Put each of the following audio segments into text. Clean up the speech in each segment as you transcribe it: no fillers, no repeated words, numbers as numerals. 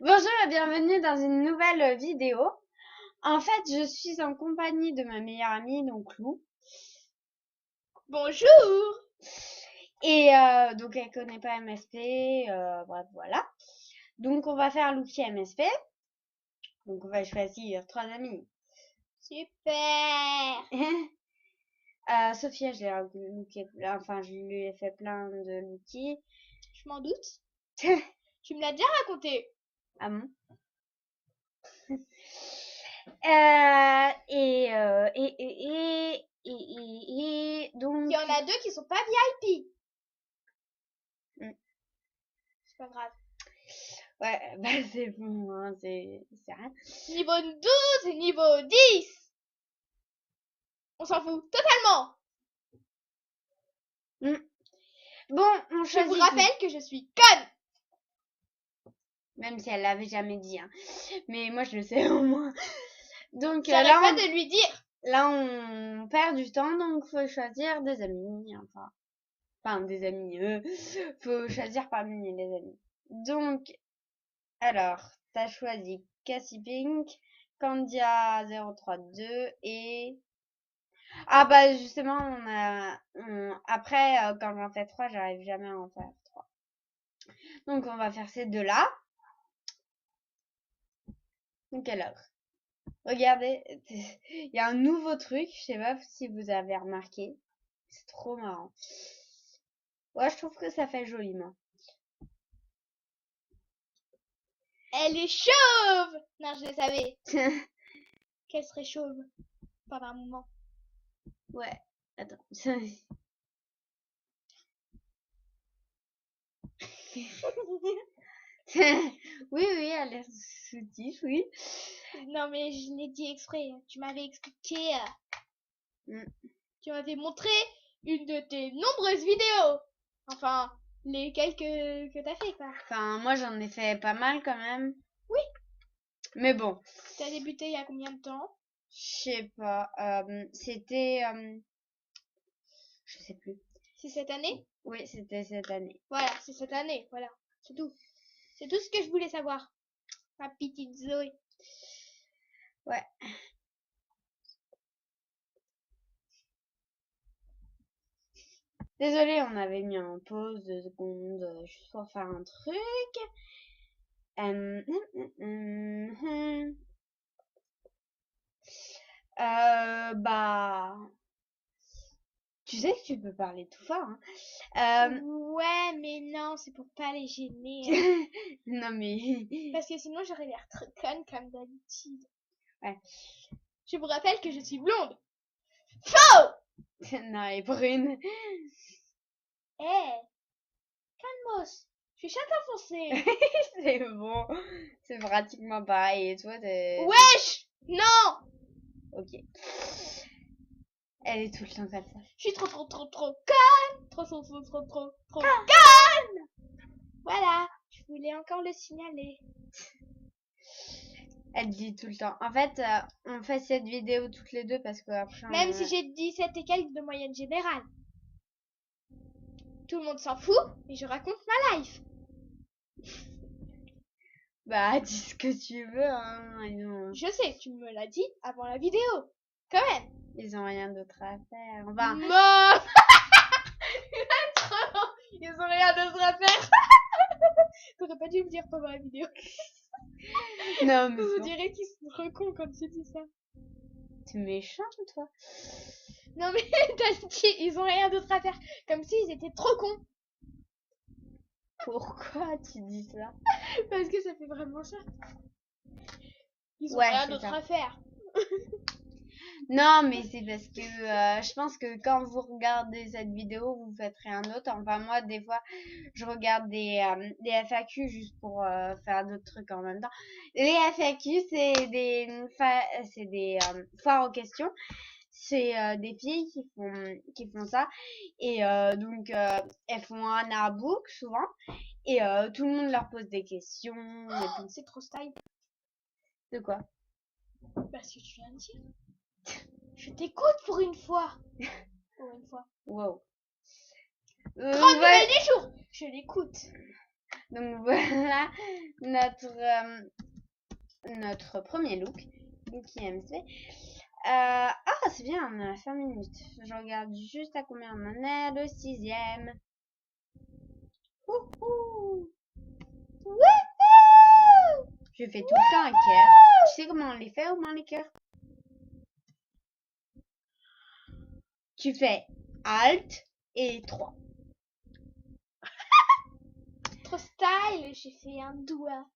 Bonjour et bienvenue dans une nouvelle vidéo. En fait, je suis en compagnie de ma meilleure amie, donc Lou. Bonjour. Et donc elle connaît pas MSP, bref voilà. Donc on va faire Lucky MSP. Donc on va choisir 3 amis. Super. Sophia, je l'ai looké, enfin je lui ai fait plein de Lucky. Je m'en doute. Tu me l'as déjà raconté. Ah bon? Donc Il y en a deux qui sont pas VIP. C'est pas grave. ouais, bah c'est bon, hein, c'est rien. Niveau 12 et niveau 10. On s'en fout totalement. Bon, on Je vous choisit rappelle que je suis conne. même si elle l'avait jamais dit, hein. Mais moi je le sais au moins. Donc J'arrête là, pas de lui dire. on perd du temps, donc faut choisir des amis, enfin des amis. Faut choisir parmi les amis. Donc, alors, t'as choisi Cassie Pink, Candia 032 et ah bah justement après quand j'en fais 3, j'arrive jamais à en faire 3. Donc on va faire ces deux-là. Donc alors, regardez, il y a un nouveau truc, je sais pas si vous avez remarqué. C'est trop marrant. Ouais, je trouve que ça fait joliment. Elle est chauve. Non, je le savais. Qu'elle serait chauve pendant un moment. Ouais, attends. Oui, elle est soutive, oui. Non, mais je l'ai dit exprès. Tu m'avais expliqué. Tu m'avais montré une de tes nombreuses vidéos. Enfin, les quelques que t'as fait, quoi. Enfin, moi j'en ai fait pas mal quand même. Oui. Mais bon. T'as débuté il y a combien de temps? Je sais pas. C'était... je sais plus. C'est cette année? Oui, c'était cette année. Voilà, c'est cette année, voilà. C'est tout. C'est tout ce que je voulais savoir. Ma petite Zoé. Ouais. Désolée, on avait mis en pause 2 secondes juste pour faire un truc. Bah... Tu sais que tu peux parler tout fort, hein. Ouais, mais non, c'est pour pas les gêner. Non mais... Parce que sinon, j'aurais l'air très conne comme d'habitude. Ouais. Je vous rappelle que je suis blonde. Faux! Non, elle est brune. Calmos. Je suis châtain foncé. C'est bon. C'est pratiquement pareil. Et toi, t'es... Wesh! Non! Ok. Elle est tout le temps comme ça. Je suis trop conne. Trop conne. Voilà. Je voulais encore le signaler. Elle dit tout le temps. En fait, on fait cette vidéo toutes les deux parce que après... Même si j'ai 17 et quelques de moyenne générale. Tout le monde s'en fout, mais je raconte ma life. Bah, dis ce que tu veux, hein. Je sais, tu me l'as dit avant la vidéo. Quand même. Ils ont rien d'autre à faire. Enfin... Mom. Ils ont rien d'autre à faire. T'aurais pas dû me dire pendant la vidéo. Non, mais Vous direz qu'ils sont trop cons quand tu dis ça. t'es méchant, toi. Non mais t'as dit, ils ont rien d'autre à faire. Comme s'ils étaient trop cons. Pourquoi tu dis ça? Parce que ça fait vraiment ça. Ils ont Ouais, rien c'est d'autre ça. à faire. Non, mais c'est parce que je pense que quand vous regardez cette vidéo, vous faites rien d'autre. Enfin, moi, des fois, je regarde des FAQ juste pour faire d'autres trucs en même temps. Les FAQ, c'est des foires aux questions. C'est des filles qui font ça. Et donc, elles font un artbook souvent. Et tout le monde leur pose des questions. Oh, c'est trop style. De quoi? Bah ce que tu viens de dire. Je t'écoute pour une fois. Pour une fois. Wow. 30 nouvelles du jour. Je l'écoute. Donc voilà notre premier look. Look IMC. Ah, c'est bien, on a 5 minutes. Je regarde juste à combien on en est, le 6e. Wouhou! Wouhou! Je fais tout le temps un cœur. Tu sais comment on les fait au moins les cœurs? Tu fais Alt et 3. Trop style, j'ai fait un doigt.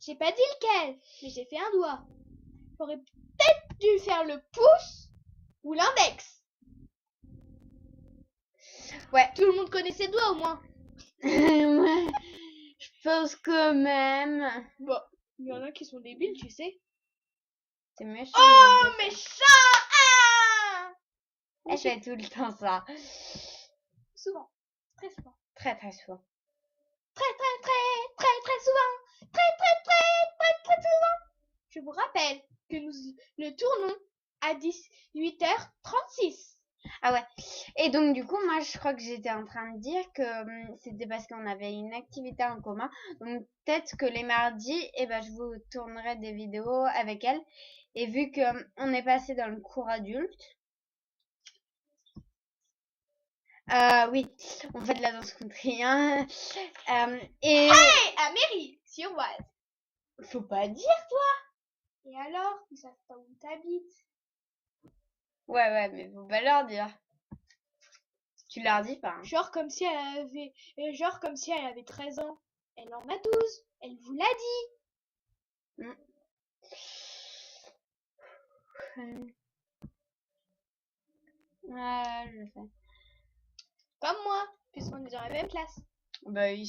J'ai pas dit lequel, mais j'ai fait un doigt. J'aurais peut-être dû faire le pouce ou l'index. Ouais. Tout le monde connaît ses doigts au moins. Ouais. Je pense que même. Bon, il y en a qui sont débiles, tu sais. C'est méchant. Oh, méchant! Ah! Elle fait tout le temps ça. Souvent. Très souvent. Très très souvent. Très souvent. Très souvent. Je vous rappelle que nous le tournons à 18h36. Ah ouais. Et donc du coup, moi je crois que j'étais en train de dire que c'était parce qu'on avait une activité en commun. Donc peut-être que les mardis, je vous tournerai des vidéos avec elle. Et vu que on est passé dans le cours adulte. Oui, on fait de la danse country. Hein. Et Hey, à Mairie, sur Oise. faut pas dire toi. Et alors, ils savent pas où t'habites. Ouais, mais faut pas leur dire. Tu leur dis pas. Hein. Genre comme si elle avait 13 ans. Elle en a 12. Elle vous l'a dit. Ouais, je sais. Comme moi, puisqu'on est dans la même classe. Bah oui.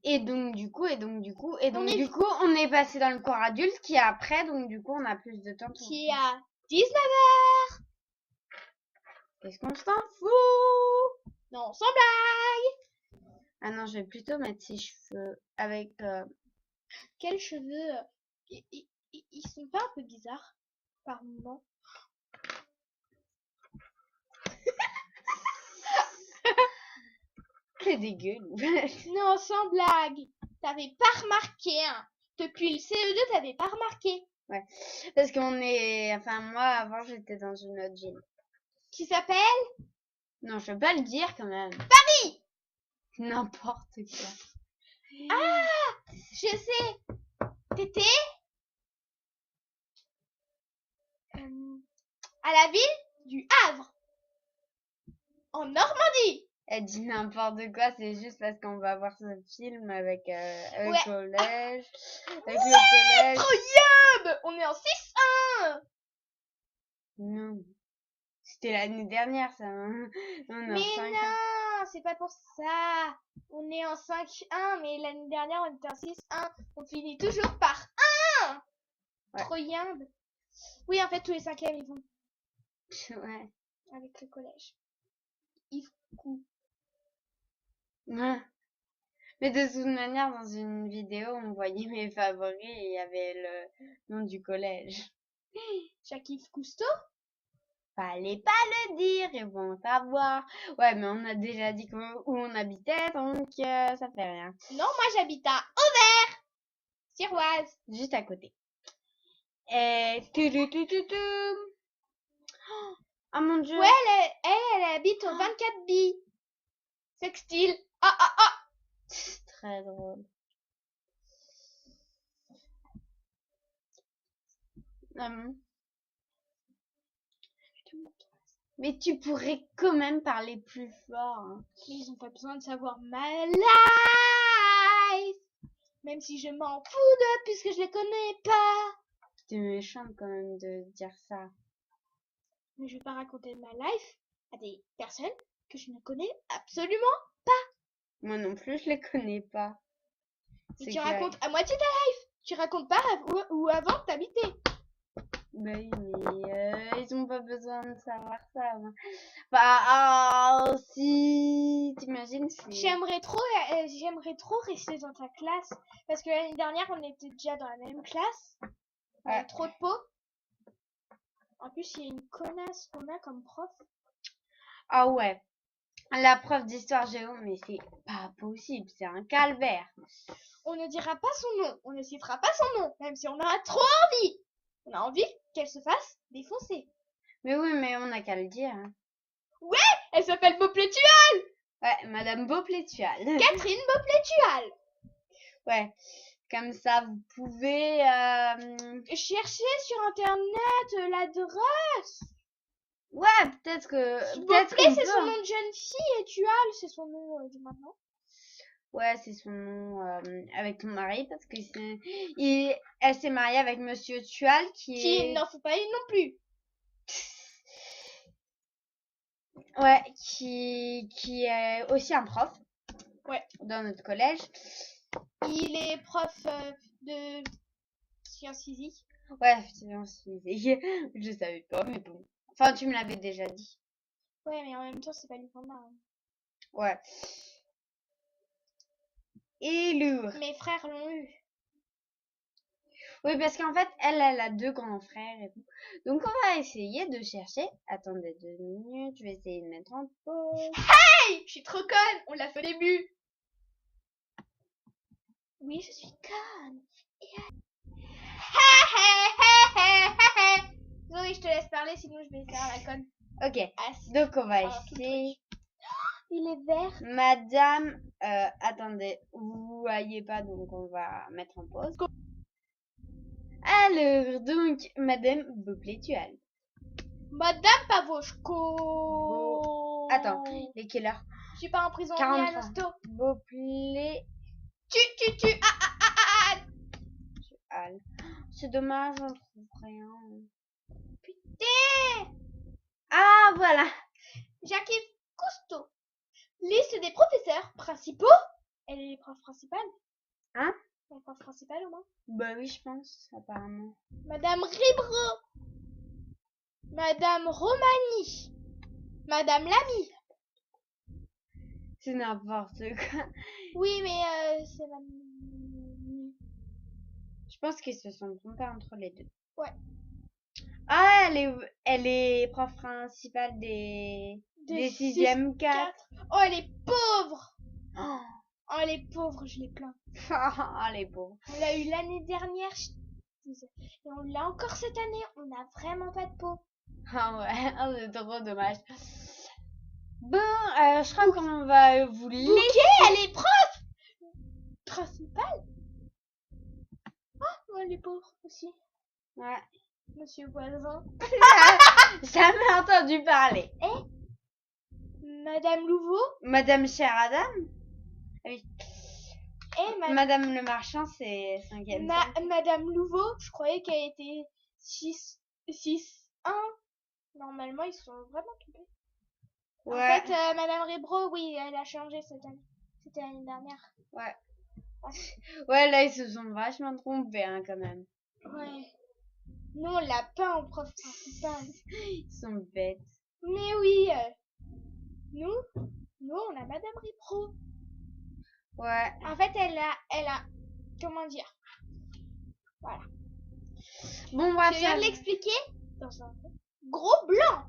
Et donc du coup, on est passé dans le corps adulte qui est après, donc du coup, on a plus de temps. Qui a 19h. Qu'est-ce qu'on s'en fout? Non, sans blague. Ah non, je vais plutôt mettre ses cheveux avec... Quels cheveux ils sont pas un peu bizarres par moment? C'est dégueu. Non, sans blague. T'avais pas remarqué, hein. Depuis le CE2, t'avais pas remarqué. Ouais. Parce qu'on est... Enfin, moi, avant, j'étais dans une autre gym. Qui s'appelle? Non, je peux pas le dire quand même. Paris! N'importe quoi. Ah! Je sais. T'étais à la ville du Havre. En Normandie. Elle dit n'importe quoi, c'est juste parce qu'on va voir ce film avec Ouais. le collège. Avec le collège. Incroyable! On est en 6-1. Non. C'était l'année dernière, ça. Hein. Mais non, c'est pas pour ça. On est en 5-1, mais l'année dernière, on était en 6-1. On finit toujours par 1. Ouais. Incroyable. Oui, en fait, tous les 5e, ils vont. Ouais. Avec le collège. Yves Cou. Ouais. Mais de toute manière, dans une vidéo, on voyait mes favoris et il y avait le nom du collège. Jacques-Yves Cousteau? Fallait pas le dire, ils vont savoir. Ouais, mais on a déjà dit où on habitait, donc ça fait rien. Non, moi j'habite à Auvers, Siroise. Juste à côté. Et... Oh mon dieu. Ouais, elle habite au 24 billes. Sextile. Ah. C'est très drôle. Mais tu pourrais quand même parler plus fort. Hein. Mais ils ont pas besoin de savoir ma life. Même si je m'en fous d'eux puisque je les connais pas. C'est méchant quand même de dire ça. Mais je vais pas raconter ma life à des personnes que je ne connais absolument pas. Moi non plus, je les connais pas. Et tu racontes à moitié ta life. Tu racontes pas où avant t'habitais. Bah oui, mais ils ont pas besoin de savoir ça. Hein. Bah, si, t'imagines si... J'aimerais trop rester dans ta classe. Parce que l'année dernière, on était déjà dans la même classe. On avait trop de peau. En plus, il y a une connasse qu'on a comme prof. Ah ouais. La prof d'histoire géo, mais c'est pas possible, c'est un calvaire. On ne dira pas son nom, on ne citera pas son nom, même si on a trop envie. On a envie qu'elle se fasse défoncer. Mais oui, mais on n'a qu'à le dire. Hein. Elle s'appelle Beauplétual. Ouais, Madame Beauplétual. Catherine Beauplétual. Ouais, comme ça, vous pouvez... Chercher sur internet l'adresse. Ouais, peut-être que... Beauplé, c'est son nom de jeune fille et Tual, c'est son nom de maintenant. Ouais, c'est son nom avec ton mari parce que elle s'est mariée avec Monsieur Tual Qui n'en faut pas une non plus. Ouais, qui est aussi un prof. Ouais. Dans notre collège. Il est prof de sciences physiques. Ouais, sciences physiques. Je savais pas, mais bon. Enfin, tu me l'avais déjà dit. Ouais, mais en même temps, c'est pas du format. Hein. Ouais. Et lourd. Mes frères l'ont eu. Oui, parce qu'en fait, elle a 2 grands frères et tout. Donc, on va essayer de chercher. Attendez 2 minutes, je vais essayer de mettre en pause. Hey! Je suis trop conne! On l'a fait au début! Oui, je suis conne! Zoé, je te laisse parler, sinon je vais faire la conne. Ok, donc on va essayer. Il est vert. Madame, attendez, vous voyez pas, donc on va mettre en pause. Alors, donc, Madame Beauplétual. Madame Pavoshko. Attends, il est quelle heure? Je suis pas en prison, 43. ni à l'hosto. Beauplé... Tu. C'est dommage, on trouve rien. Putain. Ah, voilà. Jacques Cousteau. Liste des professeurs principaux. Elle est prof principale. Hein? Elle est prof principale au moins? Bah oui, je pense, apparemment. Madame Ribro. Madame Romani. Madame Lamy. C'est n'importe quoi. Oui, mais c'est Madame... Je pense qu'ils se sont trompés entre les deux. Ouais. Ah, elle est prof principale des 6e 4. Oh, elle est pauvre. Oh, Oh, elle est pauvre, je l'ai plaint. elle est pauvre. On l'a eu l'année dernière. Et on l'a encore cette année. On n'a vraiment pas de peau. Ah ouais, c'est trop dommage. Bon, je crois qu'on va vous laisser. Ok, elle est prof principale. Oh, elle est pauvre aussi. Ouais. Monsieur Voisin. Jamais entendu parler. Madame Louveau. Madame Sheradam. Oui. Et Madame le Marchand, c'est 5e. Madame Louveau, je croyais qu'elle était 6-1. Normalement, ils sont vraiment trompés. Ouais. En fait, Madame Ribro, oui, elle a changé cette année. C'était l'année dernière. Ouais. Ouais, là, ils se sont vachement trompés, hein, quand même. Ouais. Nous, on l'a pas en prof principal. Ils sont bêtes. Mais oui. Nous, on a Madame Ribro. Ouais. En fait, elle a, comment dire? Voilà. Bon, bref. Je viens de l'expliquer dans un gros blanc.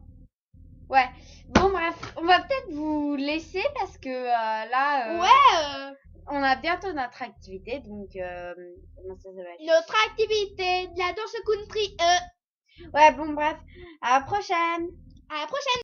Ouais. Bon, bref, on va peut-être vous laisser parce que là, ouais. On a bientôt notre activité, donc comment ça s'appelle? Notre activité de la danse country. Ouais, bon, bref, à la prochaine. À la prochaine.